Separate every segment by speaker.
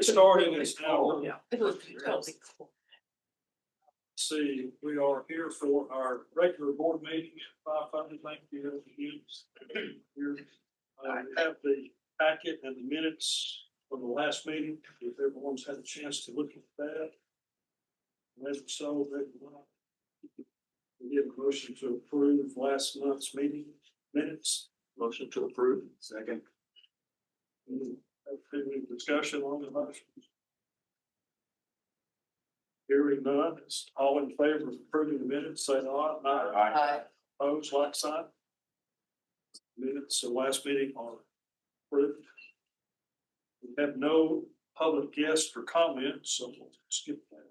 Speaker 1: get started. It's now,
Speaker 2: Yeah. It was totally cool.
Speaker 1: see, we are here for our regular board meeting at 5:00. Thank you. Here, we have the packet and the minutes from the last meeting. If everyone's had a chance to look at that. And as so, we get a motion to approve last month's meeting minutes.
Speaker 3: Motion to approve. Second.
Speaker 1: Any discussion on the motion? Hearing none, it's all in favor of approving the minutes, say aye.
Speaker 2: Aye.
Speaker 1: Opposed, like sign. Minutes of last meeting are approved. We have no public guests for comments, so we'll skip that.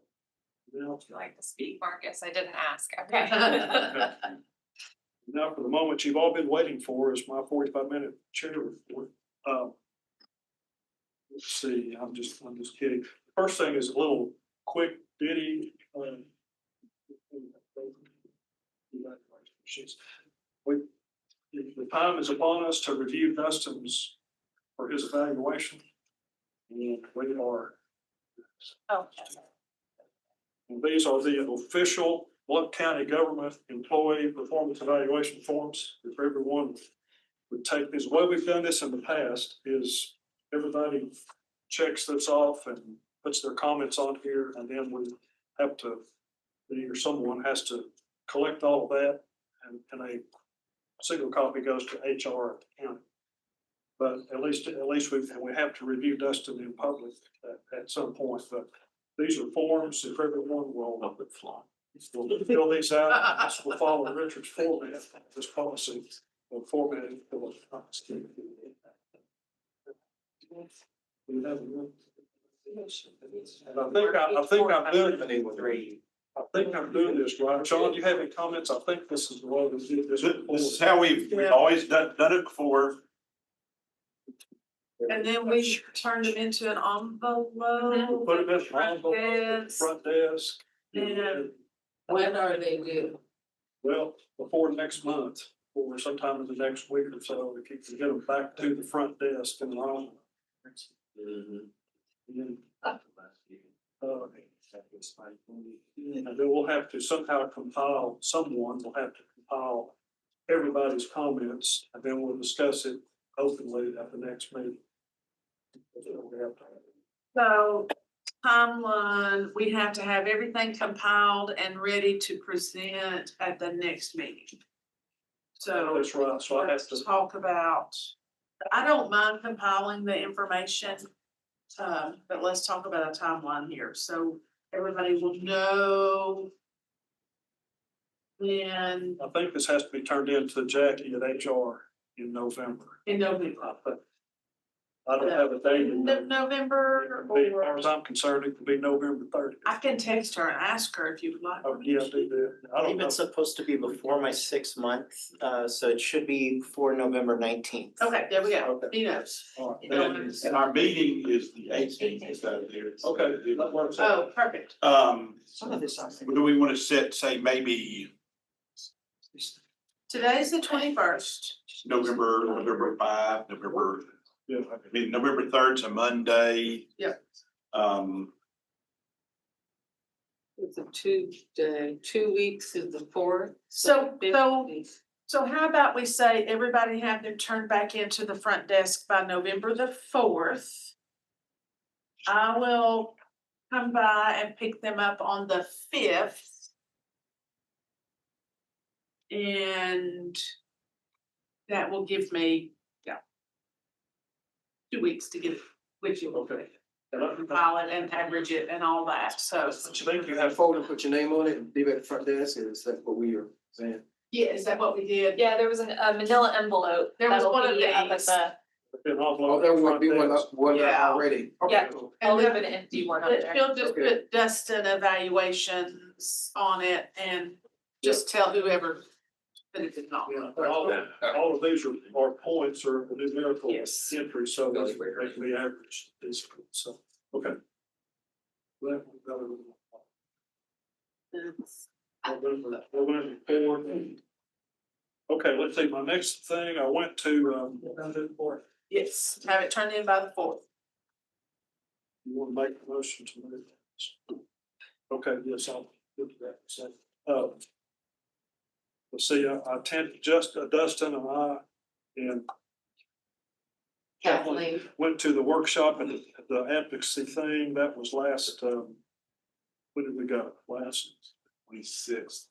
Speaker 1: Now,
Speaker 4: Would you like to speak, Marcus? I didn't ask. Okay.
Speaker 1: now for the moment you've all been waiting for is my 45-minute chair report. Let's see, I'm just kidding. First thing is a little quick ditty. The time is upon us to review Dustin's for his evaluation. And we are. And these are the official Blount County government employee performance evaluation forms. If everyone would take this, the way we've done this in the past is everybody checks this off and puts their comments on here, and then we have to, or someone has to collect all of that, and a single copy goes to HR at the county. But at least we have to review Dustin in public at some point. But these are forms. If everyone will fill these out, this will follow Richard's format, this policy of formatting. I think I'm doing this right. Sean, do you have any comments? I think this is the way we did this.
Speaker 3: This is how we've always done it before.
Speaker 2: And then we turned it into an envelope.
Speaker 1: Put it in the front desk.
Speaker 2: And
Speaker 5: When are they due?
Speaker 1: Well, before next month, or sometime in the next week or so, we can get them back to the front desk and on. And then we'll have to somehow someone will have to compile everybody's comments, and then we'll discuss it openly at the next meeting.
Speaker 2: so timeline, we have to have everything compiled and ready to present at the next meeting. So
Speaker 1: That's right, so I have
Speaker 2: let's
Speaker 1: to,
Speaker 2: talk about, I don't mind compiling the information. But let's talk about a timeline here, so everybody will know. When
Speaker 1: I think this has to be turned in to Jackie at HR in November.
Speaker 2: in November,
Speaker 1: I don't have a date in there.
Speaker 2: November,
Speaker 1: As far
Speaker 2: or
Speaker 1: as I'm concerned, it could be November 30th.
Speaker 2: I can text her and ask her if you would like.
Speaker 1: Oh, yeah, do that. I
Speaker 6: I
Speaker 1: don't
Speaker 6: believe
Speaker 1: know.
Speaker 6: it's supposed to be before my 6 months, so it should be before November 19th.
Speaker 2: Okay, there we go,
Speaker 1: Okay.
Speaker 2: he knows.
Speaker 1: All right.
Speaker 3: And our meeting is the 18th, is that there?
Speaker 1: Okay, that works out.
Speaker 2: Oh, perfect.
Speaker 6: Some of this I think.
Speaker 3: Do we want to say maybe
Speaker 2: Today's the 21st.
Speaker 3: November 5,
Speaker 1: Yeah.
Speaker 3: November 3rd's a Monday.
Speaker 2: Yep.
Speaker 5: It's a Tuesday, 2 weeks is the 4th.
Speaker 2: So how about we say everybody have them turned back into the front desk by November the 4th. I will come by and pick them up on the 5th. And that will give me, 2 weeks to get it, which you will compile it and average it and all that, so.
Speaker 1: I think you have,
Speaker 7: Folder, put your name on it and leave it at the front desk, is that what we are saying?
Speaker 2: Yeah, is that what we did?
Speaker 4: Yeah, there was a manila envelope.
Speaker 2: There was
Speaker 4: that'll
Speaker 2: one of
Speaker 4: be up at
Speaker 2: these.
Speaker 4: the-
Speaker 7: Oh, there would be one
Speaker 2: Yeah.
Speaker 7: already.
Speaker 4: Yeah.
Speaker 7: Okay.
Speaker 4: I'll
Speaker 2: And
Speaker 4: leave
Speaker 2: then
Speaker 4: an empty one up there.
Speaker 2: she'll just
Speaker 7: Okay.
Speaker 2: put Dustin evaluations on it and just tell whoever that it did not.
Speaker 1: all of these are points or numerical
Speaker 2: Yes.
Speaker 1: entries, so they can be averaged, basically, so, okay. Well, we've got November 4th. Okay, let's see, my next thing, I went to,
Speaker 2: Yes, have it turned in by the 4th.
Speaker 1: You want to make a motion to move that? Okay, yes, I'll do that. So, let's see, I attended Dustin and I and
Speaker 5: Kathleen,
Speaker 1: went to the workshop and the advocacy thing. That was last, when did we go? Last 26th.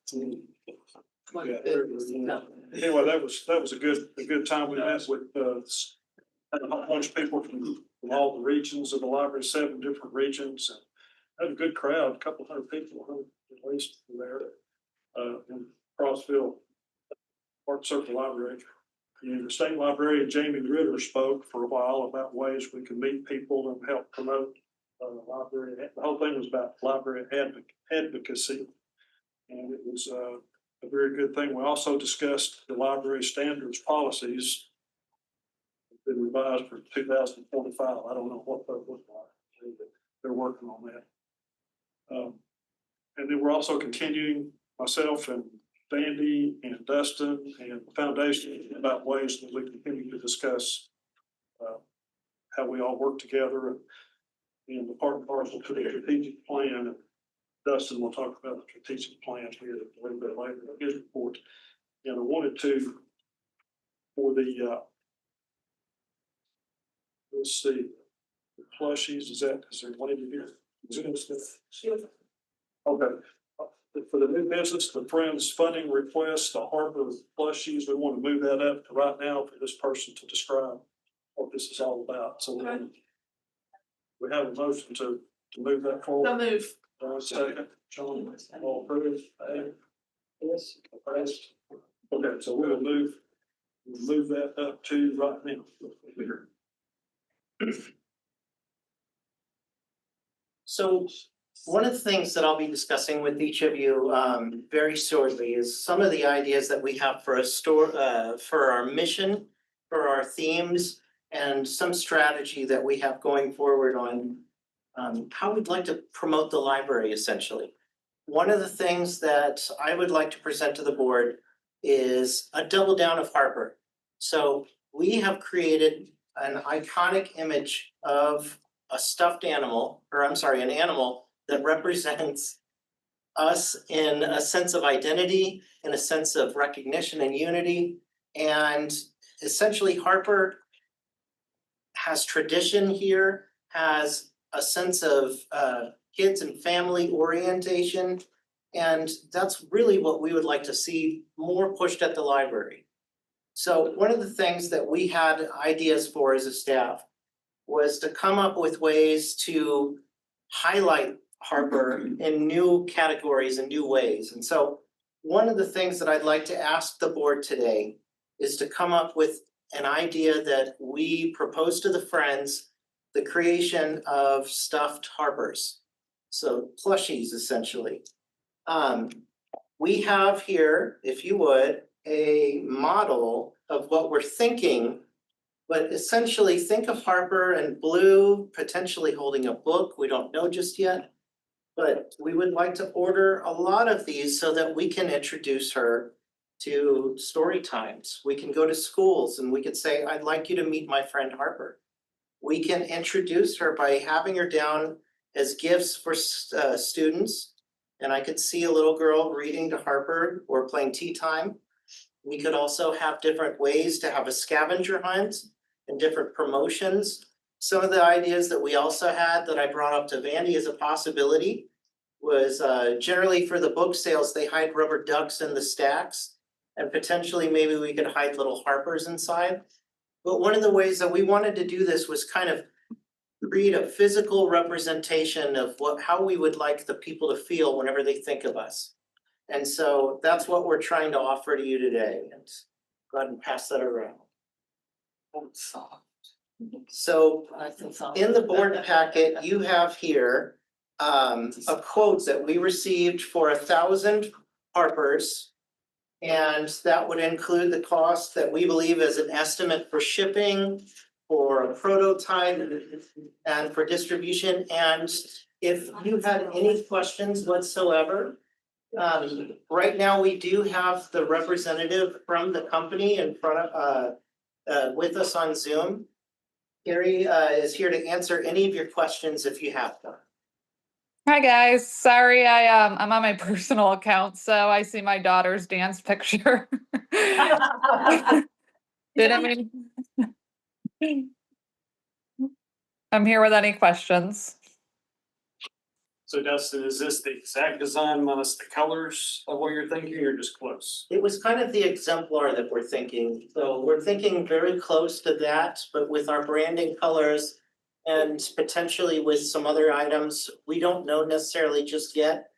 Speaker 5: my
Speaker 1: Yeah.
Speaker 5: goodness, no.
Speaker 1: Anyway, that was a good time. We met with, had a whole bunch of people from all the regions of the library, 7 different regions. And had a good crowd, a couple hundred people, 100 at least there, in Crossville Park Circle Library. And the state librarian Jamie Ritter spoke for a while about ways we can meet people and help promote library. The whole thing was about library advocacy. And it was a very good thing. We also discussed the library standards policies. Been revised for 2045. I don't know what that looks like. They're working on that. And then we're also continuing, myself and Vandy and Dustin and the foundation, about ways that we continue to discuss how we all work together and the part and parcel to the strategic plan. And Dustin will talk about the strategic plan here a little bit later in his report. And I wanted to, for the, let's see, the plushies, is there one of you here? Okay. For the new business, the Friends funding request, the Harbor plushies, we want to move that up to right now for this person to describe what this is all about. So we have a motion to move that
Speaker 2: So
Speaker 1: forward.
Speaker 2: move.
Speaker 1: Second, John, all approved? Yes. Okay, so we'll move that up to right now.
Speaker 6: So one of the things that I'll be discussing with each of you very shortly is some of the ideas that we have for for our mission, for our themes, and some strategy that we have going forward on how we'd like to promote the library essentially. One of the things that I would like to present to the board is a double down of Harper. So we have created an iconic image of a stuffed animal, or I'm sorry, an animal that represents us in a sense of identity, in a sense of recognition and unity. And essentially Harper has tradition here, has a sense of kids and family orientation. And that's really what we would like to see more pushed at the library. So one of the things that we had ideas for as a staff was to come up with ways to highlight Harper in new categories and new ways. And so one of the things that I'd like to ask the board today is to come up with an idea that we propose to the Friends, the creation of stuffed Harpers. So plushies, essentially. We have here, if you would, a model of what we're thinking, but essentially think of Harper in blue, potentially holding a book. We don't know just yet, but we would like to order a lot of these so that we can introduce her to story times. We can go to schools and we could say, I'd like you to meet my friend Harper. We can introduce her by having her down as gifts for students. And I could see a little girl reading to Harper or playing tea time. We could also have different ways to have a scavenger hunt and different promotions. Some of the ideas that we also had that I brought up to Vandy as a possibility was generally for the book sales, they hide rubber ducks in the stacks. And potentially maybe we could hide little Harpers inside. But one of the ways that we wanted to do this was kind of create a physical representation of how we would like the people to feel whenever they think of us. And so that's what we're trying to offer to you today. And go ahead and pass that around. So in the board packet, you have here a quote that we received for 1,000 Harpers. And that would include the cost that we believe is an estimate for shipping, for a prototype, and for distribution. And if you had any questions whatsoever, right now we do have the representative from the company in front of with us on Zoom. Gary is here to answer any of your questions if you have them.
Speaker 8: Hi guys, sorry I'm on my personal account, so I see my daughter's dance picture. Didn't mean. I'm here with any questions.
Speaker 9: So Dustin, is this the exact design minus the colors of what you're thinking, or just close?
Speaker 6: It was kind of the exemplar that we're thinking, so we're thinking very close to that, but with our branding colors. And potentially with some other items, we don't know necessarily just yet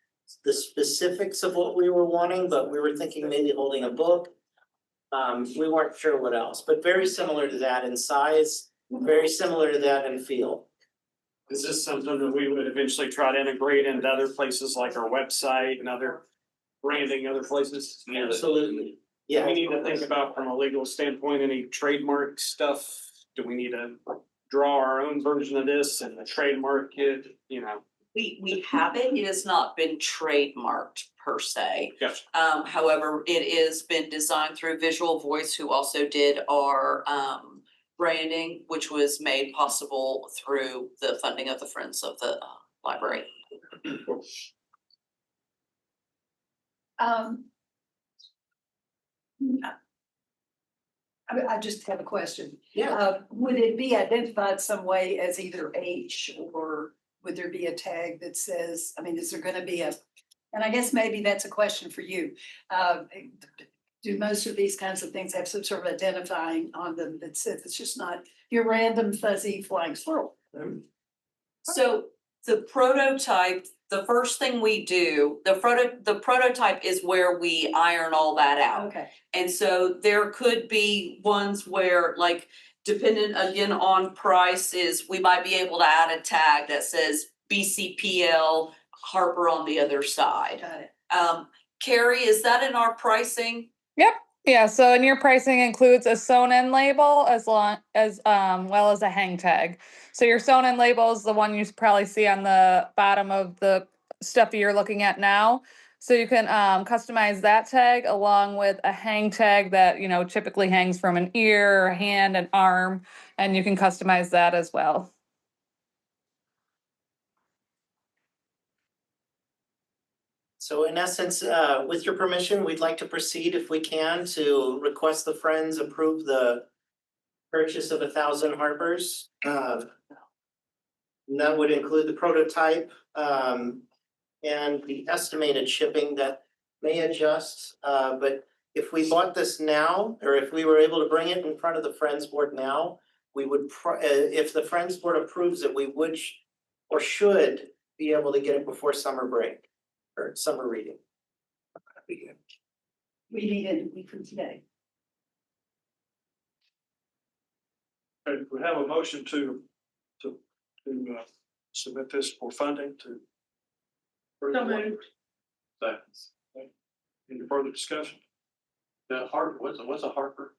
Speaker 6: the specifics of what we were wanting, but we were thinking maybe holding a book. We weren't sure what else, but very similar to that in size, very similar to that in feel.
Speaker 9: Is this something that we would eventually try to integrate into other places like our website and other branding, other places?
Speaker 6: Absolutely, yeah.
Speaker 9: We need to think about from a legal standpoint, any trademark stuff. Do we need to draw our own version of this and trademark it, you know?
Speaker 10: We have it, it has not been trademarked per se.
Speaker 9: Gotcha.
Speaker 10: However, it has been designed through Visual Voice, who also did our branding, which was made possible through the funding of the Friends of the Library.
Speaker 11: I just have a question.
Speaker 6: Yeah.
Speaker 11: Would it be identified some way as either H, or would there be a tag that says, I mean, is there gonna be a, and I guess maybe that's a question for you. Do most of these kinds of things have some sort of identifying on them that says it's just not your random fuzzy flying squirrel?
Speaker 10: So the prototype, the first thing we do, the prototype is where we iron all that out.
Speaker 11: Okay,
Speaker 10: And so there could be ones where, like, dependent again on prices, we might be able to add a tag that says BCPL Harper on the other side.
Speaker 11: got it.
Speaker 10: Carrie, is that in our pricing?
Speaker 8: Yeah, so and your pricing includes a sewn-in label as well as a hang tag. So your sewn-in label is the one you probably see on the bottom of the stuff you're looking at now. So you can customize that tag along with a hang tag that, you know, typically hangs from an ear, a hand, an arm, and you can customize that as well.
Speaker 6: So in essence, with your permission, we'd like to proceed if we can to request the Friends approve the purchase of 1,000 Harpers. And that would include the prototype and the estimated shipping that may adjust. But if we bought this now, or if we were able to bring it in front of the Friends Board now, we would, if the Friends Board approves it, we would or should be able to get it before summer break. Or summer reading.
Speaker 11: We need it a week from today.
Speaker 1: Okay, we have a motion to submit this for funding to.
Speaker 2: So moved.
Speaker 3: Seconds.
Speaker 1: Any further discussion?
Speaker 3: The Harper, what's a Harper?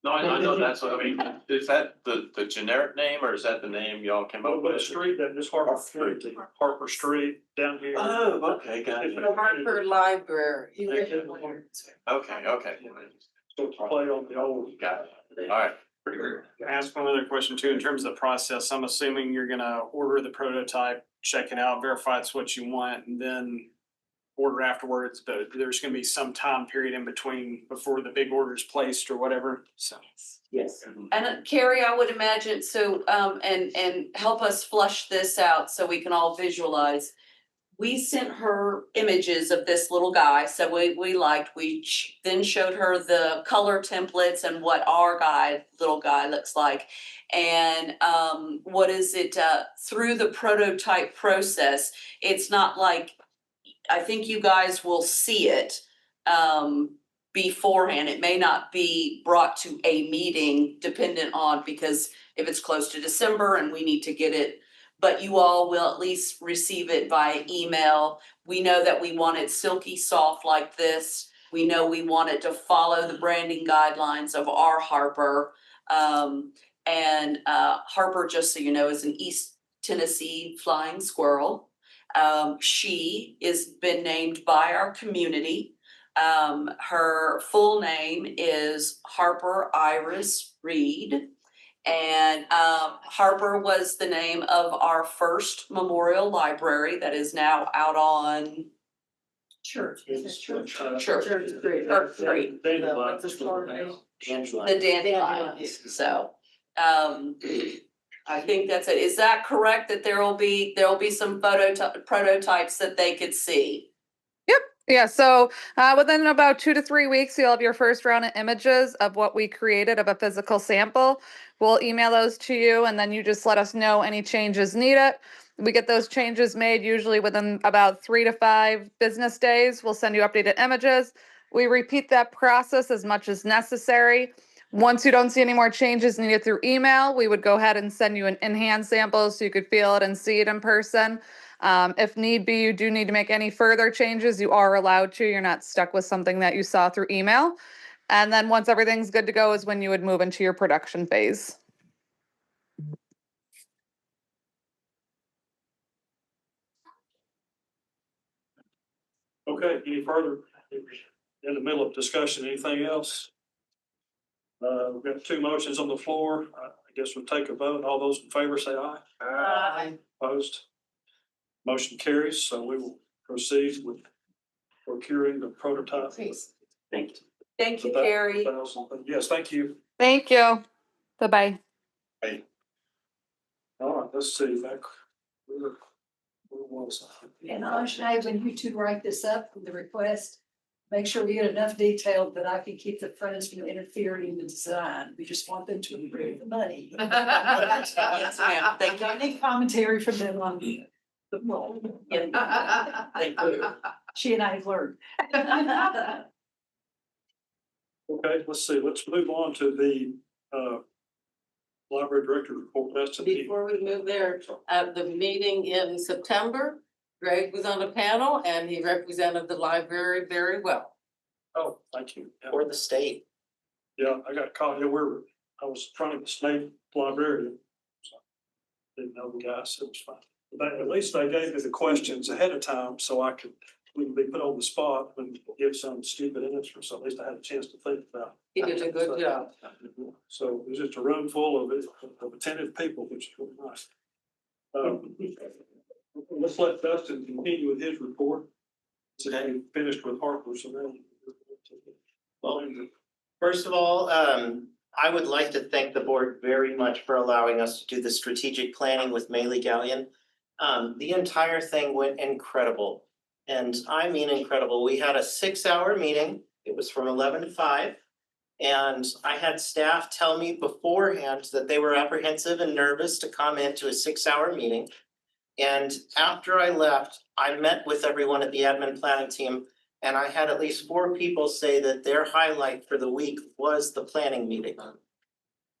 Speaker 3: No, I know that's what, I mean, is that the generic name, or is that the name y'all came up
Speaker 1: Over the
Speaker 3: with?
Speaker 1: street, that is Harper Street, Harper Street down here.
Speaker 3: Oh, okay, got it.
Speaker 5: Harper Library.
Speaker 3: Okay.
Speaker 1: So to play on the old.
Speaker 3: Got it. All right. Pretty good.
Speaker 9: Can I ask one other question too, in terms of the process? I'm assuming you're gonna order the prototype, check it out, verify it's what you want, and then order afterwards, but there's gonna be some time period in between before the big order is placed or whatever, so.
Speaker 6: Yes.
Speaker 10: And Carrie, I would imagine, so, and help us flush this out so we can all visualize. We sent her images of this little guy, so we liked, then showed her the color templates and what our little guy looks like. And what is it, through the prototype process, it's not like, I think you guys will see it beforehand. It may not be brought to a meeting dependent on, because if it's close to December and we need to get it, but you all will at least receive it via email. We know that we want it silky soft like this. We know we want it to follow the branding guidelines of our Harper. And Harper, just so you know, is an East Tennessee flying squirrel. She is been named by our community. Her full name is Harper Iris Reed, And Harper was the name of our first memorial library that is now out on
Speaker 11: Church.
Speaker 10: Church
Speaker 5: Church Street.
Speaker 10: Earth Street,
Speaker 6: Angela.
Speaker 10: the dandelions, so. I think that's it. Is that correct that there'll be some prototypes that they could see?
Speaker 8: Yeah, so within about 2 to 3 weeks, you'll have your first round of images of what we created of a physical sample. We'll email those to you, and then you just let us know any changes needed. We get those changes made usually within about 3 to 5 business days. We'll send you updated images. We repeat that process as much as necessary. Once you don't see any more changes needed through email, we would go ahead and send you an in-hand sample so you could feel it and see it in person. If need be, you do need to make any further changes, you are allowed to. You're not stuck with something that you saw through email. And then once everything's good to go is when you would move into your production phase.
Speaker 1: Okay, any further in the middle of discussion, anything else? We've got 2 motions on the floor. I guess we'll take a vote. All those in favor say aye.
Speaker 5: Aye.
Speaker 1: Opposed? Motion carries, so we will proceed with procuring the prototype.
Speaker 10: Thank you, Carrie.
Speaker 1: Yes, thank you.
Speaker 8: Thank you. Bye-bye.
Speaker 1: All right, let's see, where was I?
Speaker 11: And Ashley, when you two write this up, the request, make sure we get enough detail that I can keep the friends from interfering in the design. We just want them to approve the money.
Speaker 10: Yes, ma'am. Thank you.
Speaker 11: I need commentary from them on the role.
Speaker 10: Thank you.
Speaker 11: She and I have learned.
Speaker 1: Okay, let's see, let's move on to the library director report. That's to be.
Speaker 5: Before we move there, at the meeting in September, Greg was on a panel and he represented the library very well.
Speaker 1: Oh, thank you. Yeah.
Speaker 6: Or the state.
Speaker 1: Yeah, I got caught, I was in front of the state librarian. So didn't know the guy, so it was fine. But at least they gave me the questions ahead of time, so I could, wouldn't be put on the spot and give some stupid answer, so at least I had a chance to think about it.
Speaker 5: He did a good job.
Speaker 1: So it was just a room full of attentive people, which is really nice. Let's let Dustin continue with his report. Today we finished with Harper, so now.
Speaker 6: Well, first of all, I would like to thank the board very much for allowing us to do the strategic planning with Maylee Gallion. The entire thing went incredible. And I mean incredible. We had a 6-hour meeting. It was from 11 to 5. And I had staff tell me beforehand that they were apprehensive and nervous to come into a 6-hour meeting. And after I left, I met with everyone at the admin planning team, and I had at least 4 people say that their highlight for the week was the planning meeting.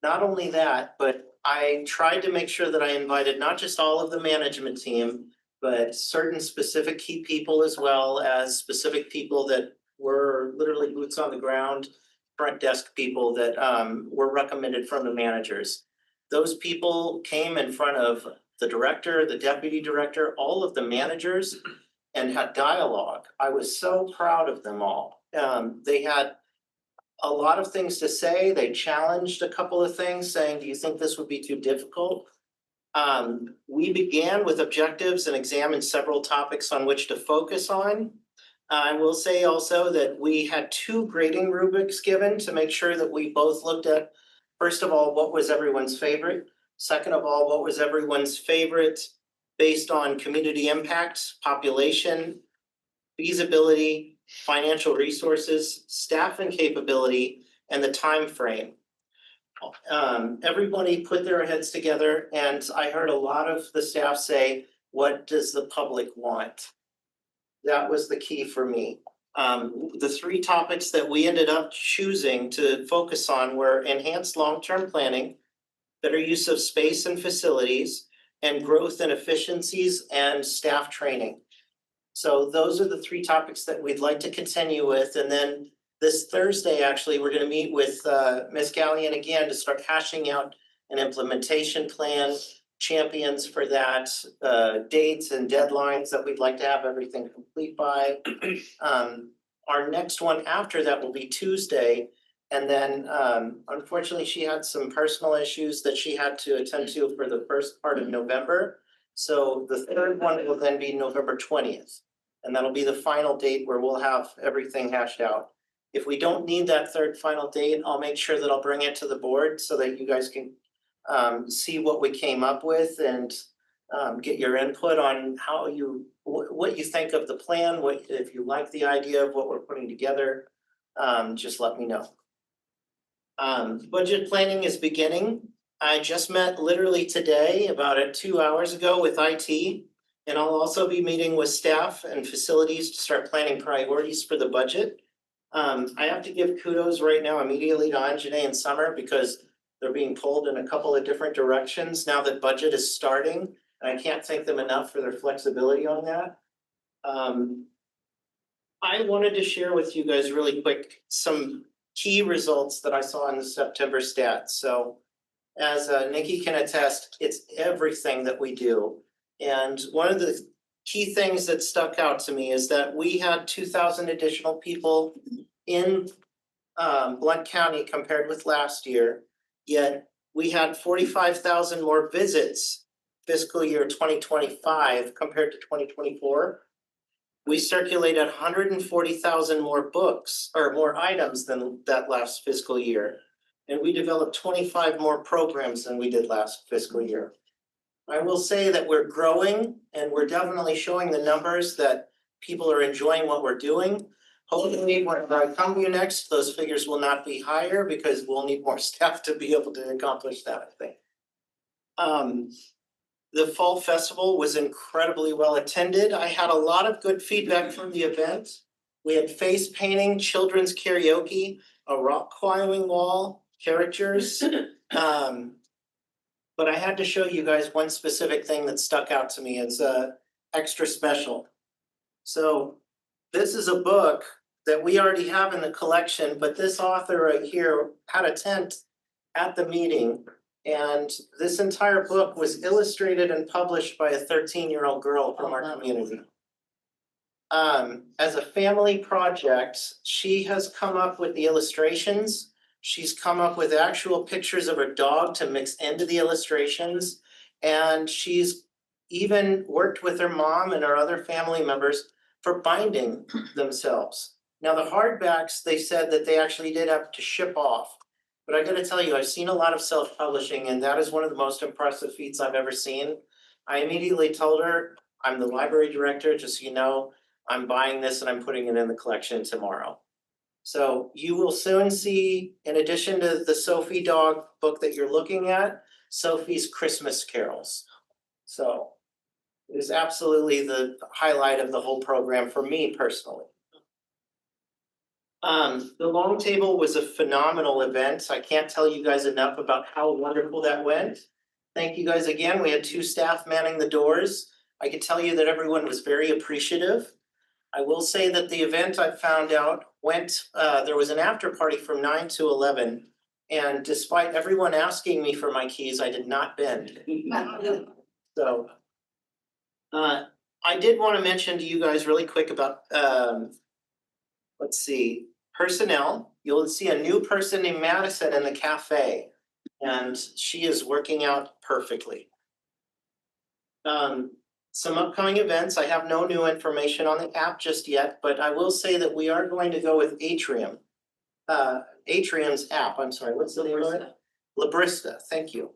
Speaker 6: Not only that, but I tried to make sure that I invited not just all of the management team, but certain specific key people as well as specific people that were literally boots on the ground, front desk people that were recommended from the managers. Those people came in front of the director, the deputy director, all of the managers, and had dialogue. I was so proud of them all. They had a lot of things to say. They challenged a couple of things, saying, do you think this would be too difficult? We began with objectives and examined several topics on which to focus on. I will say also that we had 2 grading rubrics given to make sure that we both looked at, first of all, what was everyone's favorite? Second of all, what was everyone's favorite based on community impact, population, feasibility, financial resources, staffing capability, and the time frame. Everybody put their heads together, and I heard a lot of the staff say, what does the public want? That was the key for me. The 3 topics that we ended up choosing to focus on were enhanced long-term planning, better use of space and facilities, and growth and efficiencies and staff training. So those are the 3 topics that we'd like to continue with. And then this Thursday, actually, we're going to meet with Ms. Gallion again to start hashing out an implementation plan, champions for that, dates and deadlines that we'd like to have everything complete by. Our next one after that will be Tuesday. And then unfortunately, she had some personal issues that she had to attend to for the first part of November. So the third one will then be November 20th. And that'll be the final date where we'll have everything hashed out. If we don't need that third final date, I'll make sure that I'll bring it to the board so that you guys can see what we came up with and get your input on how you, what you think of the plan, what, if you like the idea of what we're putting together, just let me know. Budget planning is beginning. I just met literally today, about 2 hours ago with IT. And I'll also be meeting with staff and facilities to start planning priorities for the budget. I have to give kudos right now immediately to Anjanae and Summer because they're being pulled in a couple of different directions now that budget is starting. And I can't thank them enough for their flexibility on that. I wanted to share with you guys really quick some key results that I saw in the September stats. So as Nikki can attest, it's everything that we do. And one of the key things that stuck out to me is that we had 2,000 additional people in Blount County compared with last year. Yet we had 45,000 more visits fiscal year 2025 compared to 2024. We circulated 140,000 more books or more items than that last fiscal year. And we developed 25 more programs than we did last fiscal year. I will say that we're growing and we're definitely showing the numbers that people are enjoying what we're doing. Hopefully, when I come to you next, those figures will not be higher because we'll need more staff to be able to accomplish that, I think. The fall festival was incredibly well attended. I had a lot of good feedback from the event. We had face painting, children's karaoke, a rock climbing wall, characters. But I had to show you guys one specific thing that stuck out to me. It's extra special. So this is a book that we already have in the collection, but this author right here had a tent at the meeting. And this entire book was illustrated and published by a 13-year-old girl from our community. As a family project, she has come up with the illustrations. She's come up with actual pictures of her dog to mix into the illustrations. And she's even worked with her mom and her other family members for binding themselves. Now the hardbacks, they said that they actually did have to ship off. But I gotta tell you, I've seen a lot of self-publishing and that is one of the most impressive feats I've ever seen. I immediately told her, I'm the library director, just so you know, I'm buying this and I'm putting it in the collection tomorrow. So you will soon see, in addition to the Sophie dog book that you're looking at, Sophie's Christmas Carols. So it is absolutely the highlight of the whole program for me personally. The long table was a phenomenal event. I can't tell you guys enough about how wonderful that went. Thank you guys again. We had 2 staff manning the doors. I can tell you that everyone was very appreciative. I will say that the event I found out went, there was an after party from 9 to 11. And despite everyone asking me for my keys, I did not bend. So I did want to mention to you guys really quick about, let's see, personnel. You'll see a new person named Madison in the cafe, and she is working out perfectly. Some upcoming events, I have no new information on the app just yet, but I will say that we are going to go with Atrium. Atrium's app, I'm sorry, what's the name of it? Librista, thank you.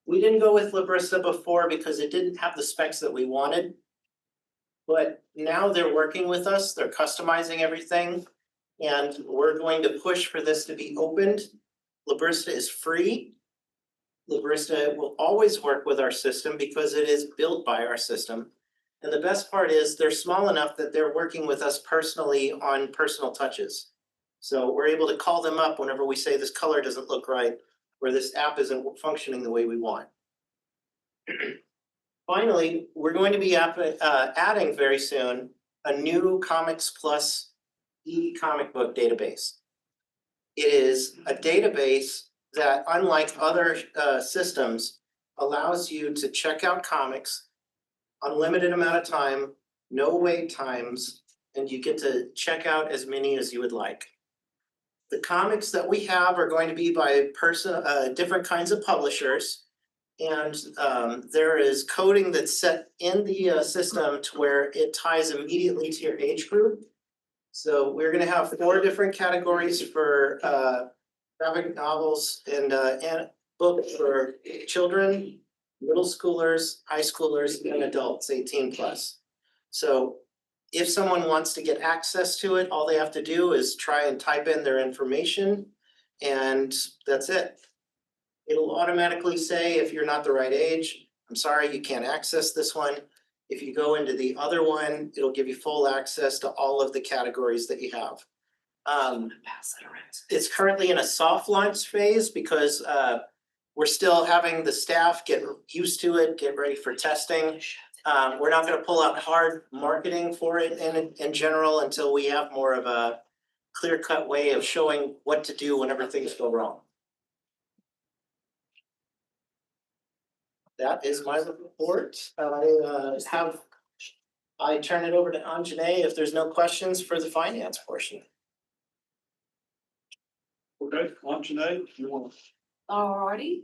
Speaker 6: We didn't go with Librista before because it didn't have the specs that we wanted. But now they're working with us, they're customizing everything, and we're going to push for this to be opened. Librista is free. Librista will always work with our system because it is built by our system. And the best part is they're small enough that they're working with us personally on personal touches. So we're able to call them up whenever we say this color doesn't look right, or this app isn't functioning the way we want. Finally, we're going to be adding very soon a new Comics Plus e-comic book database. It is a database that, unlike other systems, allows you to check out comics, unlimited amount of time, no wait times, and you get to check out as many as you would like. the comics that we have are going to be by different kinds of publishers. And there is coding that's set in the system to where it ties immediately to your age group. So we're gonna have 4 different categories for graphic novels and books for children, middle schoolers, high schoolers, and adults 18+. So if someone wants to get access to it, all they have to do is try and type in their information, and that's it. It'll automatically say if you're not the right age, I'm sorry, you can't access this one. If you go into the other one, it'll give you full access to all of the categories that you have. It's currently in a soft launch phase because we're still having the staff get used to it, get ready for testing. We're not gonna pull out hard marketing for it in general until we have more of a clear-cut way of showing what to do whenever things go wrong. That is my report. I turn it over to Anjanae if there's no questions for the finance portion.
Speaker 1: Okay, Anjanae, you want?
Speaker 10: Alrighty,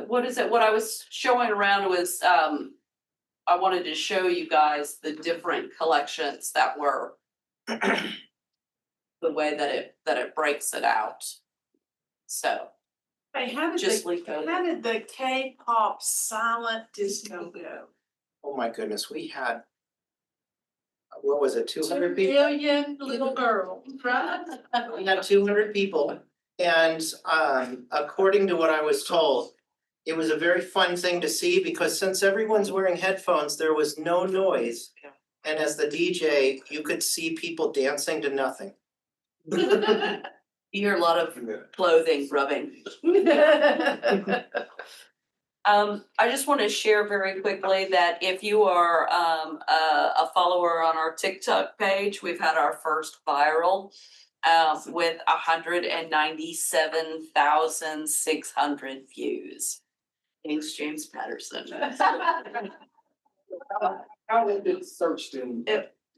Speaker 10: what is it? What I was showing around was, I wanted to show you guys the different collections that were the way that it breaks it out. So,
Speaker 2: Hey, how
Speaker 10: just leave those.
Speaker 2: how did the K-pop silent disco go?
Speaker 6: Oh my goodness, we had, what was it, 200
Speaker 2: 2
Speaker 6: people?
Speaker 2: million little girls, right?
Speaker 6: We had 200 people, and according to what I was told, it was a very fun thing to see because since everyone's wearing headphones, there was no noise. And as the DJ, you could see people dancing to nothing.
Speaker 10: You hear a lot of clothing rubbing. I just want to share very quickly that if you are a follower on our TikTok page, we've had our first viral with 197,600 views. Thanks, James Patterson.
Speaker 7: How is it searched in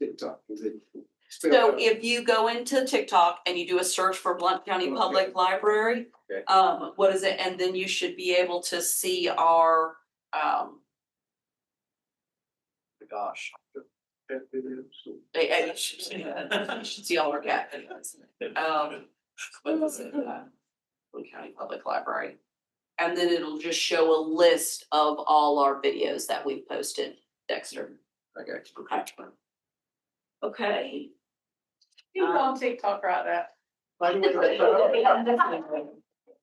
Speaker 7: TikTok? Is it?
Speaker 10: So if you go into TikTok and you do a search for Blount County Public Library,
Speaker 7: Okay.
Speaker 10: what is it? And then you should be able to see our,
Speaker 7: Gosh.
Speaker 10: you should see all our cat videos. What was it? Blount County Public Library. And then it'll just show a list of all our videos that we've posted, Dexter.
Speaker 7: Okay.
Speaker 10: Okay.
Speaker 2: You on TikTok right now.
Speaker 6: By the way,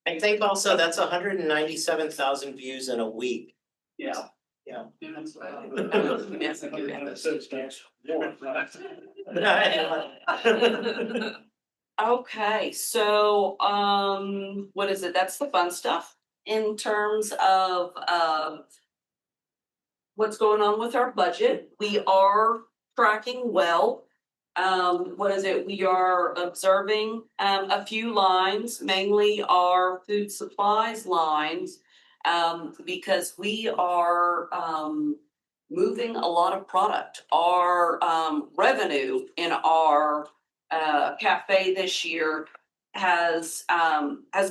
Speaker 6: I think also that's 197,000 views in a week.
Speaker 10: Yeah.
Speaker 6: Yeah.
Speaker 10: Okay, so, what is it? That's the fun stuff in terms of, what's going on with our budget. We are tracking well. What is it? We are observing, a few lines, mainly our food supplies lines. Because we are, moving a lot of product. Our, revenue in our, cafe this year has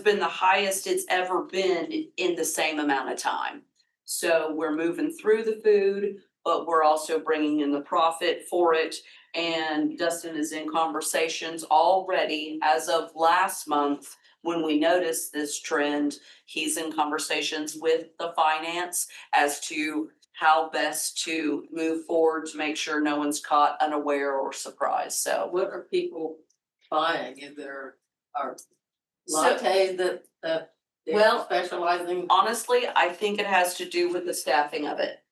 Speaker 10: been the highest it's ever been in the same amount of time. So we're moving through the food, but we're also bringing in the profit for it. And Dustin is in conversations already as of last month. When we noticed this trend, he's in conversations with the finance as to how best to move forward to make sure no one's caught unaware or surprised. So
Speaker 5: What are people buying? Is there are
Speaker 10: So-
Speaker 5: lattes that they're
Speaker 10: Well,
Speaker 5: specializing?
Speaker 10: honestly, I think it has to do with the staffing of it.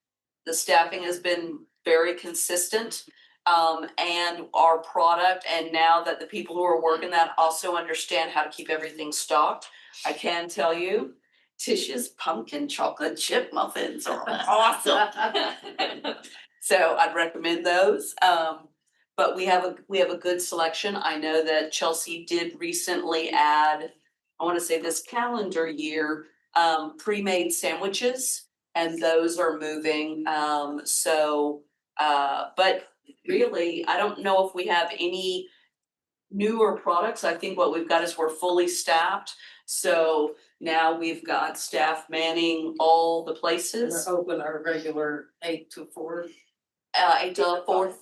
Speaker 10: The staffing has been very consistent. And our product, and now that the people who are working that also understand how to keep everything stocked, I can tell you, Tish's pumpkin chocolate chip muffins are awesome. So I'd recommend those. But we have a good selection. I know that Chelsea did recently add, I want to say this calendar year, pre-made sandwiches, and those are moving. But really, I don't know if we have any newer products. I think what we've got is we're fully staffed. So now we've got staff manning all the
Speaker 5: And
Speaker 10: places,
Speaker 5: we're open our regular 8 to 4.
Speaker 10: 8 to 4,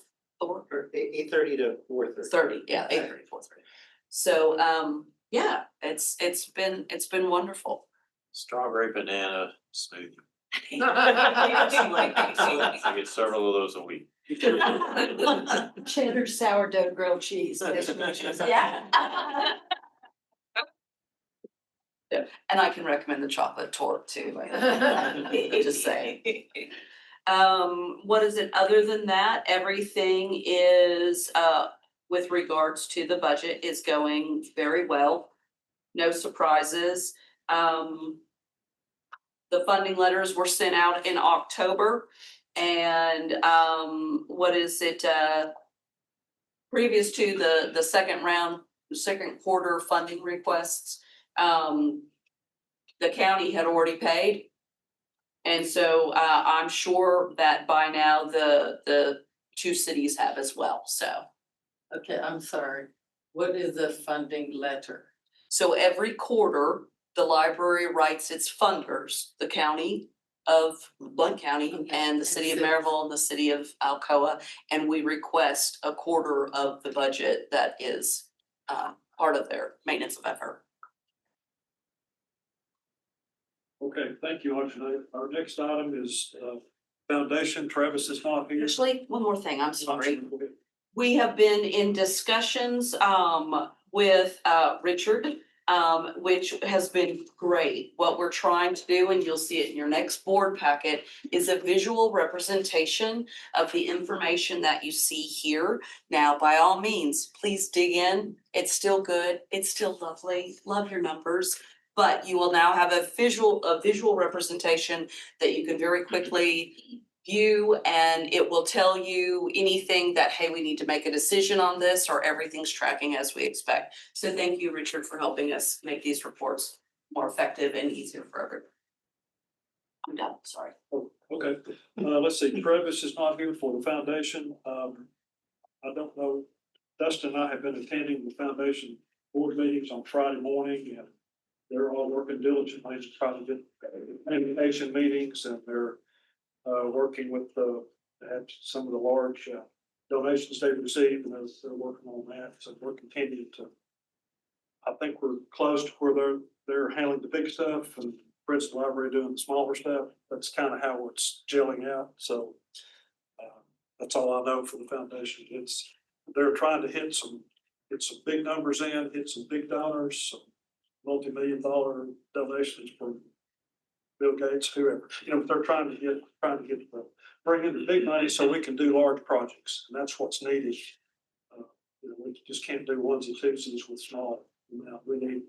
Speaker 6: Or 8:30 to 4:30.
Speaker 10: 30, yeah, 8:30, 4:30. So, yeah, it's been wonderful.
Speaker 3: Strawberry banana smoothie. I get several of those a week.
Speaker 11: Cheddar sourdough grilled cheese.
Speaker 10: Yeah. Yeah, and I can recommend the chocolate torte too. Just saying. What is it? Other than that, everything is, with regards to the budget is going very well. No surprises. The funding letters were sent out in October and, what is it, previous to the second round, second quarter funding requests, the county had already paid. And so, I'm sure that by now the two cities have as well, so.
Speaker 5: Okay, I'm sorry. What is a funding letter?
Speaker 10: So every quarter, the library writes its funders, the county of Blount County and the city of Maryville and the city of Alcoa. And we request a quarter of the budget that is, part of their maintenance of effort.
Speaker 1: Okay, thank you, Audrey. Our next item is foundation. Travis is not here.
Speaker 10: Actually, one more thing, I'm sorry. We have been in discussions with Richard, which has been great. What we're trying to do, and you'll see it in your next board packet, is a visual representation of the information that you see here. Now, by all means, please dig in. It's still good. It's still lovely. Love your numbers. But you will now have a visual representation that you can very quickly view, and it will tell you anything that, hey, we need to make a decision on this, or everything's tracking as we expect. So thank you, Richard, for helping us make these reports more effective and easier for everyone. I'm done, sorry.
Speaker 1: Oh, okay, let's see, Travis is not here for the foundation. I don't know, Dustin and I have been attending the foundation board meetings on Friday morning, and they're all working diligently to try to get information meetings, and they're working with some of the large donations they've received, and they're working on that. So we're continuing to, I think we're close to where they're handling the big stuff and Fred's Library doing the smaller stuff. That's kind of how it's gelling out. So that's all I know for the foundation. They're trying to get some big numbers in, hit some big donors, some multi-million-dollar donations from Bill Gates, whoever. They're trying to bring in the big money so we can do large projects, and that's what's needed. We just can't do onesies and twosies with small amount. We need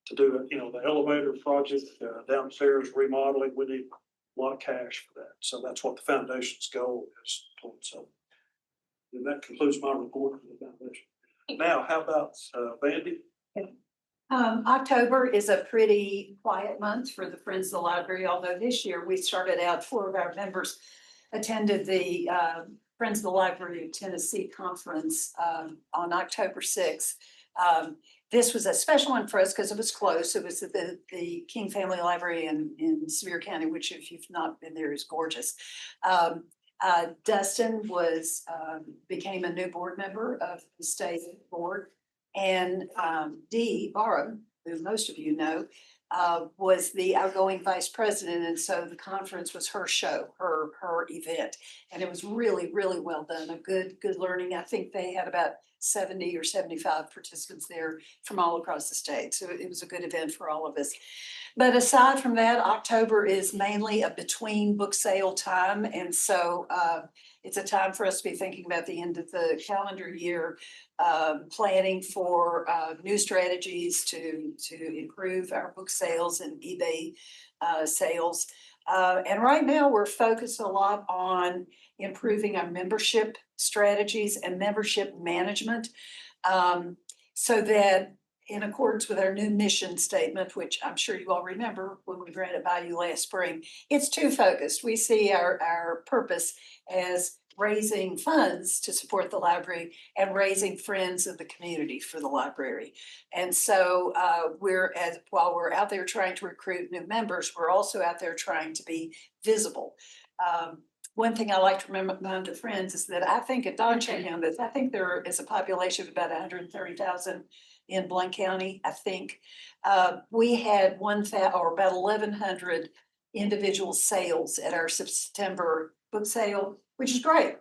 Speaker 1: to do the elevator project downstairs remodeling. We need a lot of cash for that, so that's what the foundation's goal is. So, and that concludes my report for the foundation. Now, how about Vandy?
Speaker 11: October is a pretty quiet month for the Friends of the Library, although this year we started out, 4 of our members attended the Friends of the Library of Tennessee conference on October 6th. This was a special one for us because it was close. It was at the King Family Library in Sevier County, which if you've not been there is gorgeous. Dustin became a new board member of the state board. And Dee Barham, who most of you know, was the outgoing vice president. And so the conference was her show, her event. And it was really, really well done. A good learning. I think they had about 70 or 75 participants there from all across the state. So it was a good event for all of us. But aside from that, October is mainly a between book sale time. And so it's a time for us to be thinking about the end of the calendar year, planning for new strategies to improve our book sales and eBay sales. And right now we're focused a lot on improving our membership strategies and membership management, so that in accordance with our new mission statement, which I'm sure you all remember when we ran it by you last spring, it's too focused. We see our purpose as raising funds to support the library and raising friends of the community for the library. And so while we're out there trying to recruit new members, we're also out there trying to be visible. One thing I like to remind the friends is that I think at Don Campus, I think there is a population of about 130,000 in Blount County, I think. We had about 1,100 individual sales at our September book sale, which is great.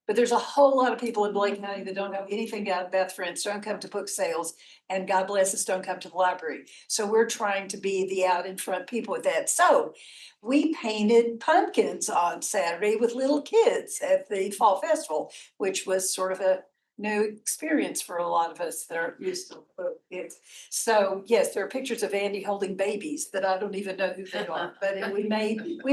Speaker 11: But there's a whole lot of people in Blount County that don't know anything about friends, don't come to book sales, and God bless us, don't come to the library. So we're trying to be the out in front people with that. So we painted pumpkins on Saturday with little kids at the Fall Festival, which was sort of a new experience for a lot of us that aren't used to it. So yes, there are pictures of Andy holding babies that I don't even know who they are, but we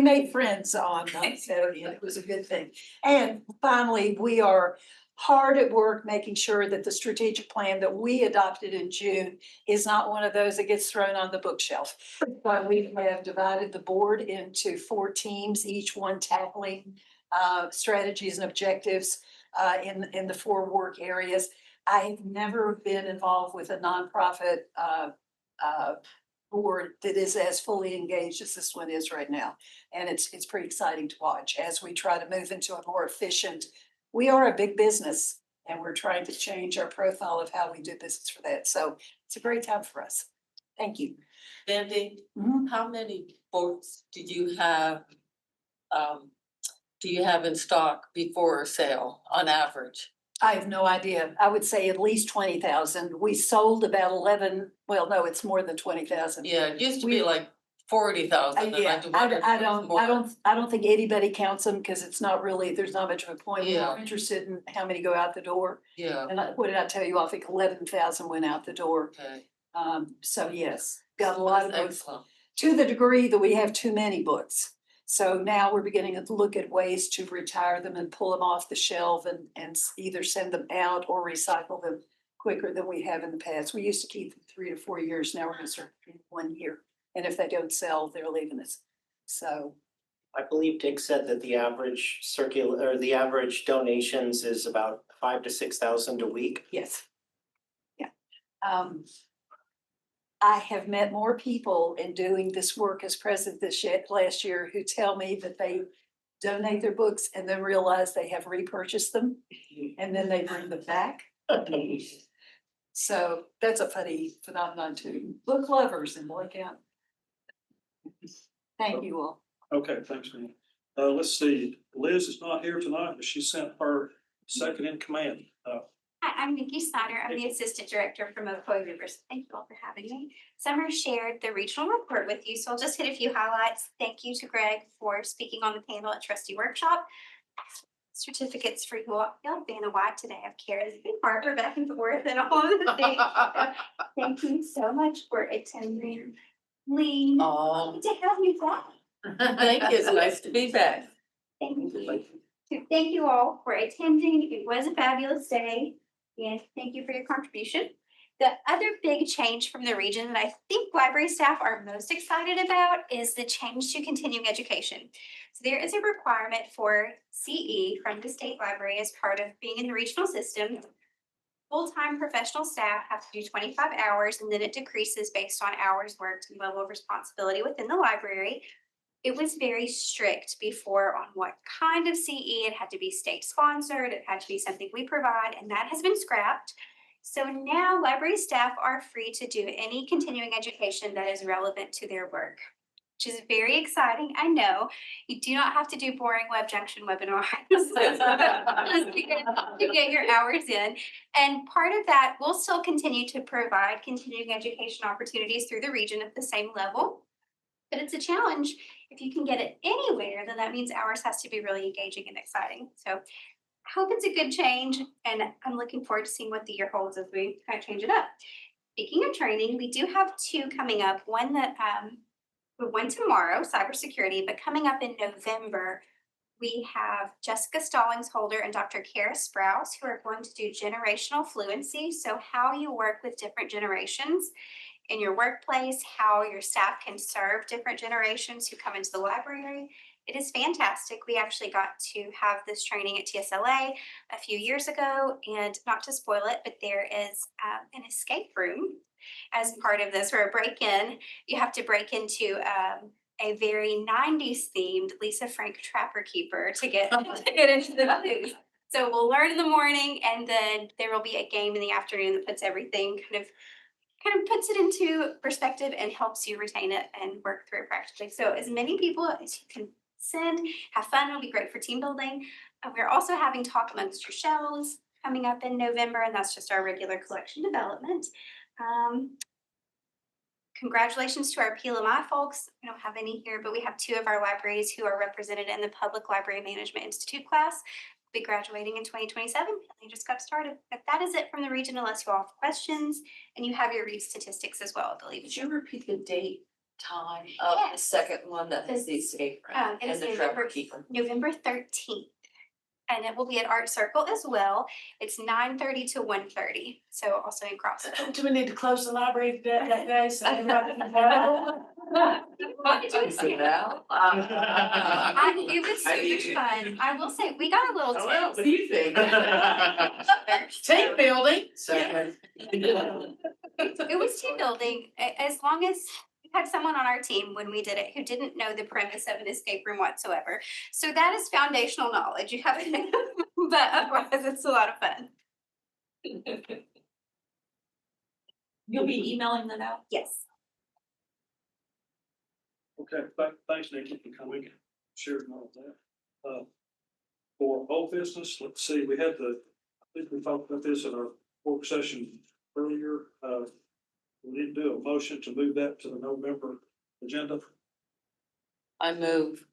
Speaker 11: made friends on Saturday, and it was a good thing. And finally, we are hard at work making sure that the strategic plan that we adopted in June is not one of those that gets thrown on the bookshelf. But we have divided the board into 4 teams, each one tackling strategies and objectives in the 4 work areas. I've never been involved with a nonprofit board that is as fully engaged as this one is right now. And it's pretty exciting to watch as we try to move into a more efficient. We are a big business and we're trying to change our profile of how we do business for that. So it's a great time for us. Thank you.
Speaker 5: Andy, how many books do you have in stock before a sale on average?
Speaker 11: I have no idea. I would say at least 20,000. We sold about 11. Well, no, it's more than 20,000.
Speaker 5: Yeah, it used to be like 40,000.
Speaker 11: Yeah, I don't think anybody counts them because it's not really, there's not much of a point.
Speaker 5: Yeah.
Speaker 11: We're interested in how many go out the door.
Speaker 5: Yeah,
Speaker 11: And what did I tell you? I think 11,000 went out the door.
Speaker 5: okay.
Speaker 11: So yes, got a lot of books
Speaker 5: Excellent.
Speaker 11: to the degree that we have too many books. So now we're beginning to look at ways to retire them and pull them off the shelf and either send them out or recycle them quicker than we have in the past. We used to keep them 3 to 4 years. Now we're going to start 1 year. And if they don't sell, they're leaving us. So
Speaker 6: I believe Dick said that the average donations is about 5,000 to 6,000 a week.
Speaker 11: yes. Yeah. I have met more people in doing this work as president last year who tell me that they donate their books and then realize they have repurchased them and then they bring them back. So that's a funny phenomenon too. Book lovers in Blount County. Thank you all.
Speaker 1: Okay, thanks, man. Let's see, Liz is not here tonight, but she sent her second in command.
Speaker 12: Hi, I'm Nikki Snyder. I'm the Assistant Director from Ocoee Rivers. Thank you all for having me. Summer shared the regional report with you, so I'll just hit a few highlights. Thank you to Greg for speaking on the panel at Trustee Workshop. Certificates for you all. Y'all being a white today. I've carried a big Harper back and forth and all of the things. Thank you so much for attending. Lee,
Speaker 5: Oh,
Speaker 12: to have you back.
Speaker 5: thank you. It's nice to be back.
Speaker 12: Thank you. Thank you all for attending. It was a fabulous day. And thank you for your contribution. The other big change from the region that I think library staff are most excited about is the change to continuing education. So there is a requirement for CE from the state library as part of being in the regional system. Full-time professional staff have to do 25 hours and then it decreases based on hours worked and level of responsibility within the library. It was very strict before on what kind of CE. It had to be state sponsored. It had to be something we provide, and that has been scrapped. So now library staff are free to do any continuing education that is relevant to their work, which is very exciting. I know you do not have to do boring web junction webinars to get your hours in. And part of that, we'll still continue to provide continuing education opportunities through the region at the same level. But it's a challenge. If you can get it anywhere, then that means ours has to be really engaging and exciting. So I hope it's a good change, and I'm looking forward to seeing what the year holds as we kind of change it up. Speaking of training, we do have 2 coming up. One tomorrow, cybersecurity, but coming up in November, we have Jessica Stallings-Holder and Dr. Kara Sprouse, who are going to do generational fluency. So how you work with different generations in your workplace, how your staff can serve different generations who come into the library, It is fantastic. We actually got to have this training at TSLA a few years ago, and not to spoil it, but there is an escape room as part of this, or a break-in. You have to break into a very 90s themed Lisa Frank Trapper Keeper to get into the booth. So we'll learn in the morning, and then there will be a game in the afternoon that puts everything kind of puts it into perspective and helps you retain it and work through it practically. So as many people as you can send, have fun. It'll be great for team building. We're also having Talk Amongst Your Shelves coming up in November, and that's just our regular collection development. Congratulations to our PLMI folks. We don't have any here, but we have 2 of our libraries who are represented in the Public Library Management Institute class. Be graduating in 2027. They just got started. But that is it from the region, unless you all have questions, and you have your read statistics as well, I believe.
Speaker 10: Could you repeat the date, time of the second one that has the escape room
Speaker 12: It is
Speaker 10: and the Trapper Keeper?
Speaker 12: November 13th. And it will be at Art Circle as well. It's 9:30 to 1:30. So also in Crossville.
Speaker 2: Do we need to close the library that day? So everybody can go?
Speaker 12: It was super fun. I will say, we got a little
Speaker 10: What do you think?
Speaker 2: Team building.
Speaker 6: Second.
Speaker 12: It was team building, as long as we had someone on our team when we did it who didn't know the premise of an escape room whatsoever. So that is foundational knowledge. You have to, but otherwise it's a lot of fun.
Speaker 10: You'll be emailing that out?
Speaker 12: Yes.
Speaker 1: Okay, thanks, Nikki, for coming and sharing all of that. For old business, let's see, we had I think we talked about this in our work session earlier. We need to do a motion to move that to the November agenda.
Speaker 5: I move.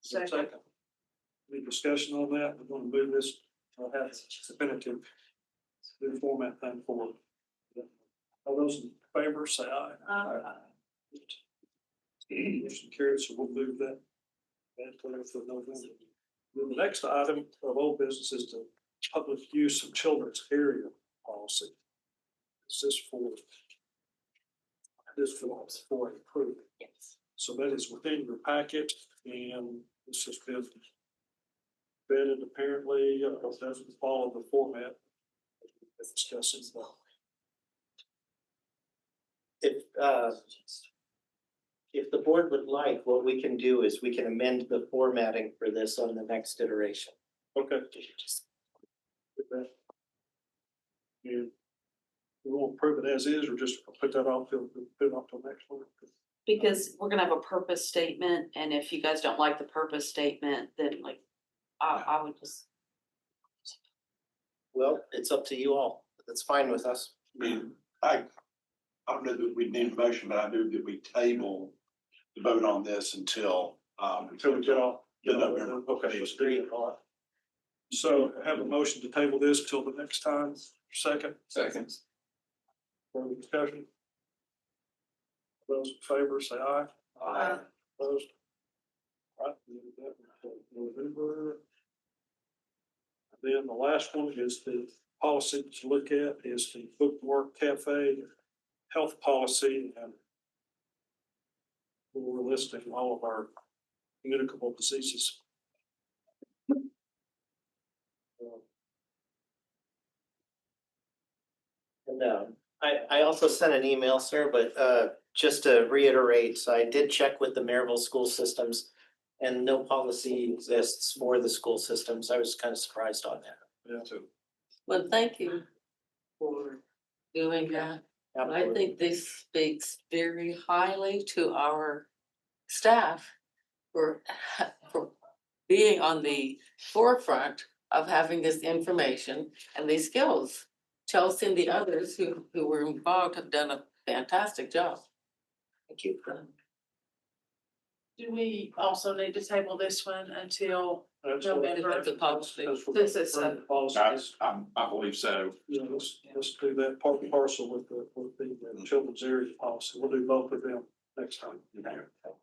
Speaker 1: Second. Any discussion on that? We're gonna move this, have definitive new format thing forward. All those in favor, say aye. Motion carries, so we'll move that. For November. Then the next item of old business is the public use of children's area policy. This is for approval.
Speaker 10: Yes.
Speaker 1: So that is within your packet, and this has been vetted apparently, doesn't follow the format we've been discussing.
Speaker 6: If the board would like, what we can do is we can amend the formatting for this on the next iteration.
Speaker 1: Okay. And we won't prove it as is, or just put that off till next one.
Speaker 10: Because we're gonna have a purpose statement, and if you guys don't like the purpose statement, then like, I would just.
Speaker 6: Well, it's up to you all. That's fine with us.
Speaker 13: I don't know that we need a motion, but I move that we table the vote on this until
Speaker 1: Until we get off.
Speaker 13: the November.
Speaker 1: Okay, let's do it. All right. So have a motion to table this till the next time. Second.
Speaker 3: Second.
Speaker 1: Further discussion? Those in favor, say aye.
Speaker 3: Aye.
Speaker 1: Opposed? All right, we'll do that until November. And then the last one is the policy to look at is the bookmark cafe health policy, and we're listing all of our communicable diseases.
Speaker 6: And I also sent an email, sir, but just to reiterate, so I did check with the Maryville school systems, and no policy exists for the school systems. I was kind of surprised on that.
Speaker 1: Yeah, too.
Speaker 5: Well, thank you for doing that. I think this speaks very highly to our staff for being on the forefront of having this information and these skills. Chelsea and the others who were involved have done a fantastic job. Thank you.
Speaker 2: Do we also need to table this one until
Speaker 1: That's
Speaker 2: November?
Speaker 1: what-
Speaker 5: The policy.
Speaker 1: that's what
Speaker 2: This is
Speaker 1: the policy is.
Speaker 13: I believe so.
Speaker 1: Yeah, let's do that part and parcel with the children's area policy. We'll do both of them next time. So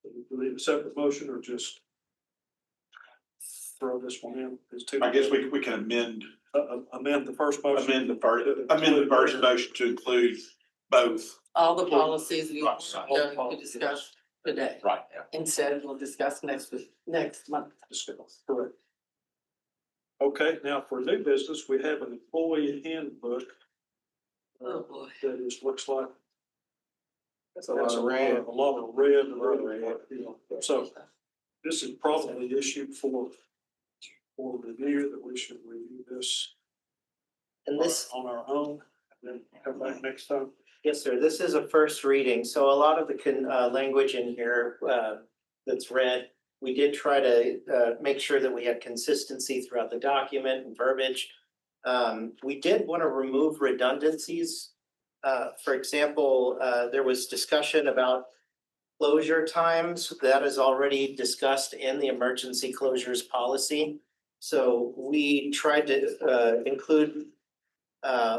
Speaker 1: do we need a separate motion or just throw this one in? It's two.
Speaker 13: I guess we can amend
Speaker 1: Amend the first motion.
Speaker 13: amend the first motion to include both.
Speaker 5: All the policies we've
Speaker 13: Right.
Speaker 5: done, we discussed. today.
Speaker 3: Right, yeah.
Speaker 5: Instead, we'll discuss next week, next month.
Speaker 1: Correct. Okay, now for new business, we have an employee handbook.
Speaker 5: Oh, boy.
Speaker 1: That is, looks like.
Speaker 7: That's a lot of red.
Speaker 1: A lot of red. and red, you know. So this is probably issued for review, that we should review this.
Speaker 6: And this,
Speaker 1: On our own, and then come back next time.
Speaker 6: yes, sir, this is a first reading, so a lot of the language in here that's read, we did try to make sure that we had consistency throughout the document and verbiage. We did want to remove redundancies. For example, there was discussion about closure times. That is already discussed in the emergency closures policy. So we tried to include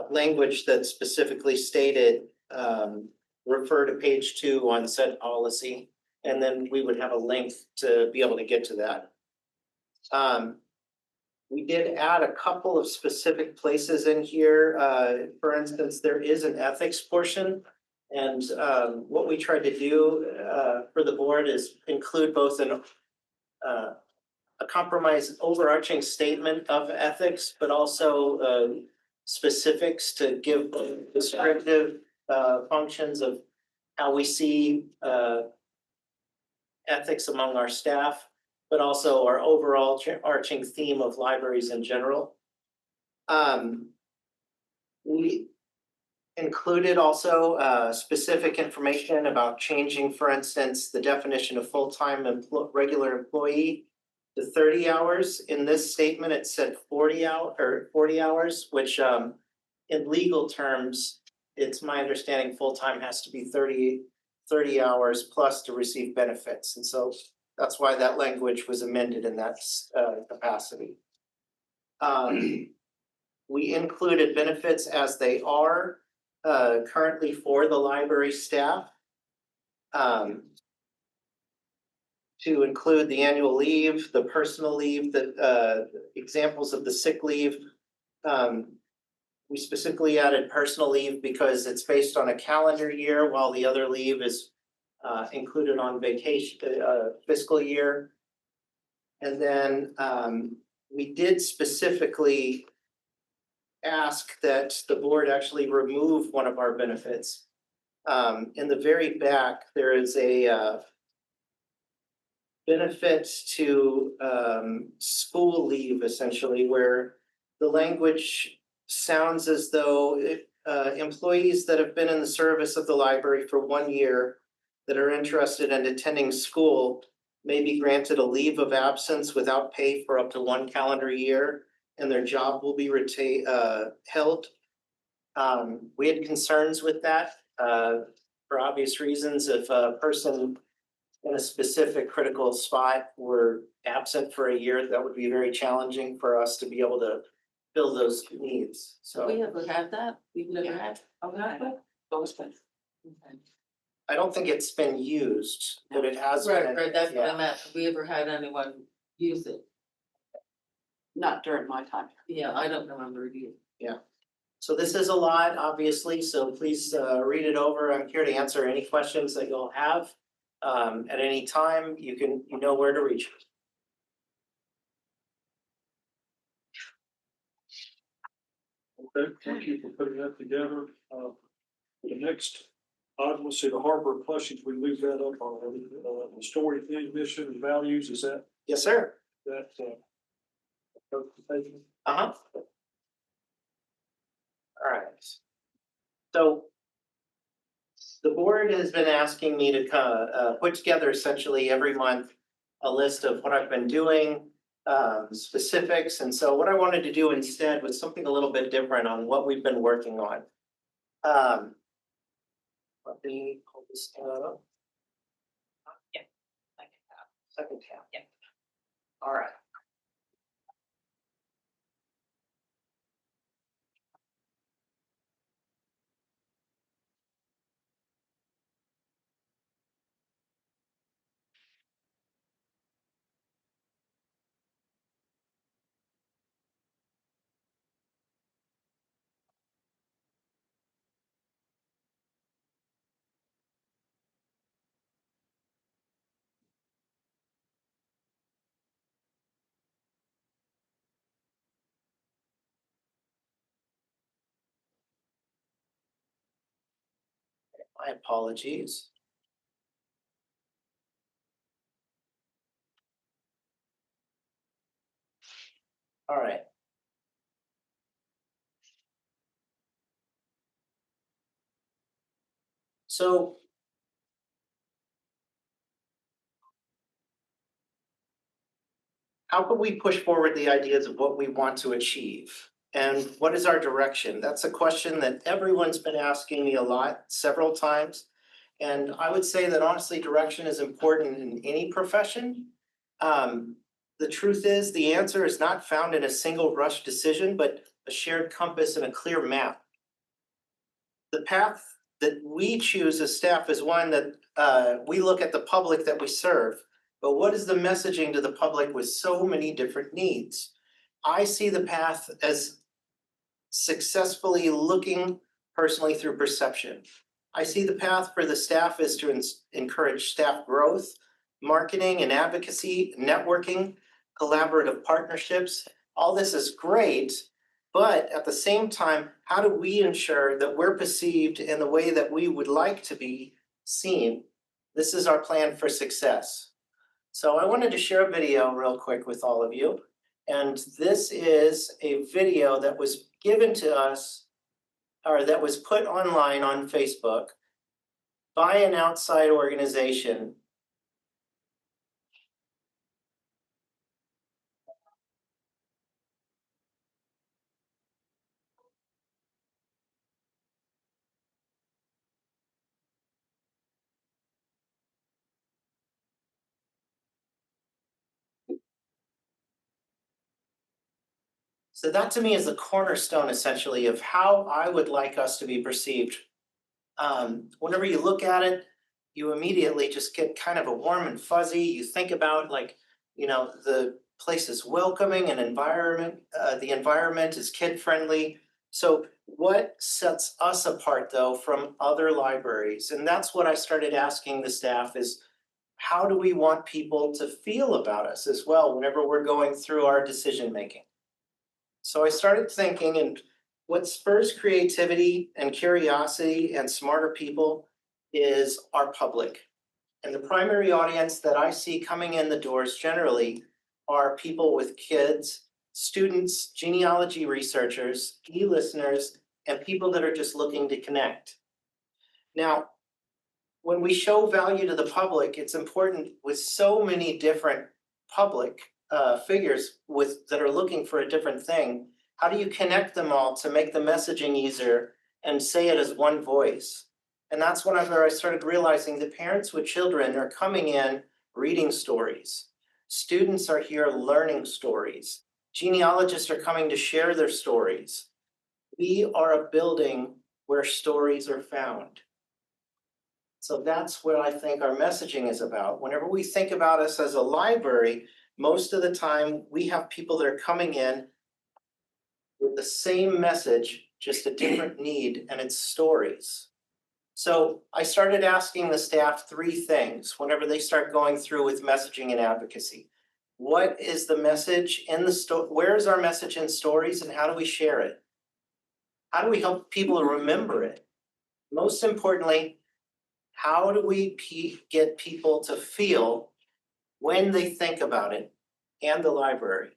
Speaker 6: language that specifically stated, refer to page 2 on said policy, and then we would have a link to be able to get to that. We did add a couple of specific places in here. For instance, there is an ethics portion. And what we tried to do for the board is include both a compromise overarching statement of ethics, but also specifics to give descriptive functions of how we see ethics among our staff, but also our overall arching theme of libraries in general. We included also specific information about changing, for instance, the definition of full-time regular employee to 30 hours. In this statement, it said 40 hours, which in legal terms, it's my understanding full-time has to be 30 hours plus to receive benefits. And so that's why that language was amended in that capacity. We included benefits as they are currently for the library staff. To include the annual leave, the personal leave, the examples of the sick leave. We specifically added personal leave because it's based on a calendar year, while the other leave is included on vacation, fiscal year. And then we did specifically ask that the board actually remove one of our benefits. In the very back, there is a benefit to school leave, essentially, where the language sounds as though employees that have been in the service of the library for 1 year that are interested in attending school may be granted a leave of absence without pay for up to 1 calendar year, and their job will be held. We had concerns with that for obvious reasons. If a person in a specific critical spot were absent for a year, that would be very challenging for us to be able to fill those needs. So
Speaker 5: We ever had that? We've never had.
Speaker 6: I don't think it's been used, but it has been.
Speaker 5: Right, that's what
Speaker 6: yeah.
Speaker 5: I meant. Have we ever had anyone use it?
Speaker 10: Not during my time.
Speaker 5: Yeah, I don't remember either.
Speaker 6: So this is a lot, obviously, so please read it over. I'm here to answer any questions that you'll have. At any time, you know where to reach.
Speaker 1: Okay, thank you for putting that together. The next item, let's see, the harbor plushies, we leave that up already. The story thing, mission and values, is that,
Speaker 6: Yes, sir. Uh-huh. All right. So the board has been asking me to put together essentially every month a list of what I've been doing, specifics. And so what I wanted to do instead was something a little bit different on what we've been working on. Let me pull this up. Second tab.
Speaker 4: Yeah.
Speaker 6: All right. My apologies. All right. So how can we push forward the ideas of what we want to achieve? And what is our direction? That's a question that everyone's been asking me a lot, several times. And I would say that honestly, direction is important in any profession. The truth is, the answer is not found in a single rush decision, but a shared compass and a clear map. The path that we choose as staff is one that we look at the public that we serve. But what is the messaging to the public with so many different needs? I see the path as successfully looking personally through perception. I see the path for the staff is to encourage staff growth, marketing and advocacy, networking, collaborative partnerships. All this is great, but at the same time, how do we ensure that we're perceived in the way that we would like to be seen? This is our plan for success. So I wanted to share a video real quick with all of you. And this is a video that was given to us, or that was put online on Facebook by an outside organization. So that to me is the cornerstone essentially of how I would like us to be perceived. Whenever you look at it, you immediately just get kind of a warm and fuzzy. You think about like, the place is welcoming and the environment is kid friendly. So what sets us apart though from other libraries? And that's what I started asking the staff is, how do we want people to feel about us as well whenever we're going through our decision making? So I started thinking, and what spurs creativity and curiosity and smarter people is our public. And the primary audience that I see coming in the doors generally are people with kids, students, genealogy researchers, e-listeners, and people that are just looking to connect. Now, when we show value to the public, it's important with so many different public figures that are looking for a different thing. How do you connect them all to make the messaging easier and say it as one voice? And that's whenever I started realizing that parents with children are coming in reading stories. Students are here learning stories. Genealogists are coming to share their stories. We are a building where stories are found. So that's what I think our messaging is about. Whenever we think about us as a library, most of the time we have people that are coming in with the same message, just a different need, and it's stories. So I started asking the staff 3 things whenever they start going through with messaging and advocacy. What is the message in the where is our message in stories and how do we share it? How do we help people remember it? Most importantly, how do we get people to feel when they think about it and the library?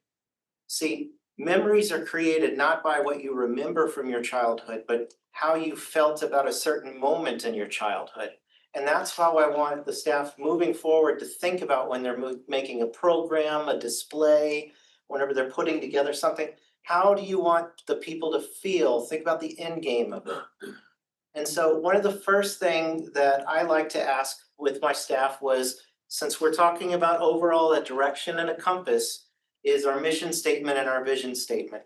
Speaker 6: See, memories are created not by what you remember from your childhood, but how you felt about a certain moment in your childhood. And that's how I want the staff moving forward to think about when they're making a program, a display, whenever they're putting together something. How do you want the people to feel? Think about the end game of it. And so one of the first things that I like to ask with my staff was, since we're talking about overall a direction and a compass, is our mission statement and our vision statement.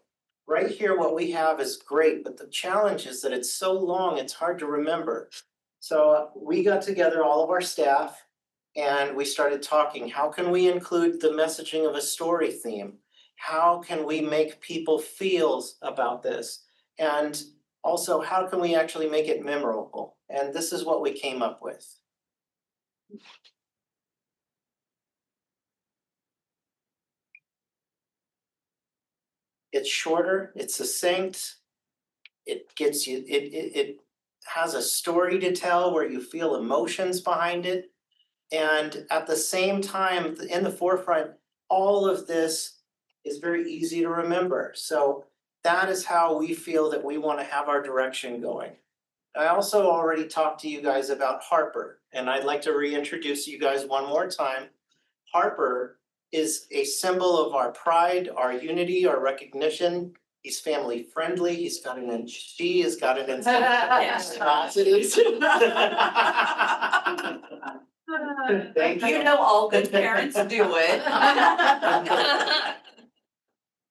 Speaker 6: Right here, what we have is great, but the challenge is that it's so long, it's hard to remember. So we got together, all of our staff, and we started talking, how can we include the messaging of a story theme? How can we make people feel about this? And also, how can we actually make it memorable? And this is what we came up with. It's shorter, it's succinct, it gets you, it has a story to tell, where you feel emotions behind it. And at the same time, in the forefront, all of this is very easy to remember. So that is how we feel that we want to have our direction going. I also already talked to you guys about Harper, and I'd like to reintroduce you guys one more time. Harper is a symbol of our pride, our unity, our recognition. He's family friendly, she has got it in. Positives. Thank you.
Speaker 10: You know, all good parents do it.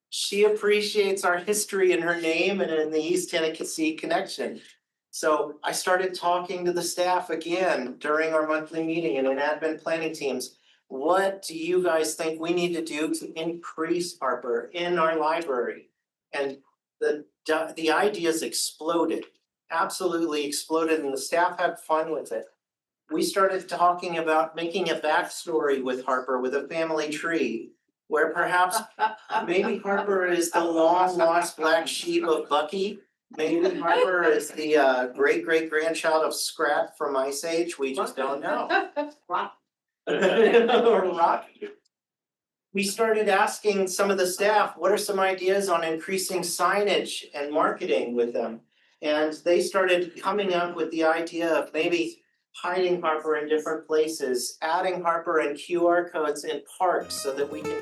Speaker 6: She appreciates our history in her name and in the East Tennessee connection. So I started talking to the staff again during our monthly meeting and in admin planning teams. What do you guys think we need to do to increase Harper in our library? And the ideas exploded, absolutely exploded, and the staff had fun with it. We started talking about making a backstory with Harper with a family tree, where perhaps maybe Harper is the long lost black sheep of Bucky. Maybe Harper is the great great grandchild of Scrat from Ice Age. We just don't know. Or Rock. We started asking some of the staff, what are some ideas on increasing signage and marketing with them? And they started coming up with the idea of maybe hiding Harper in different places, adding Harper and QR codes in parks so that we can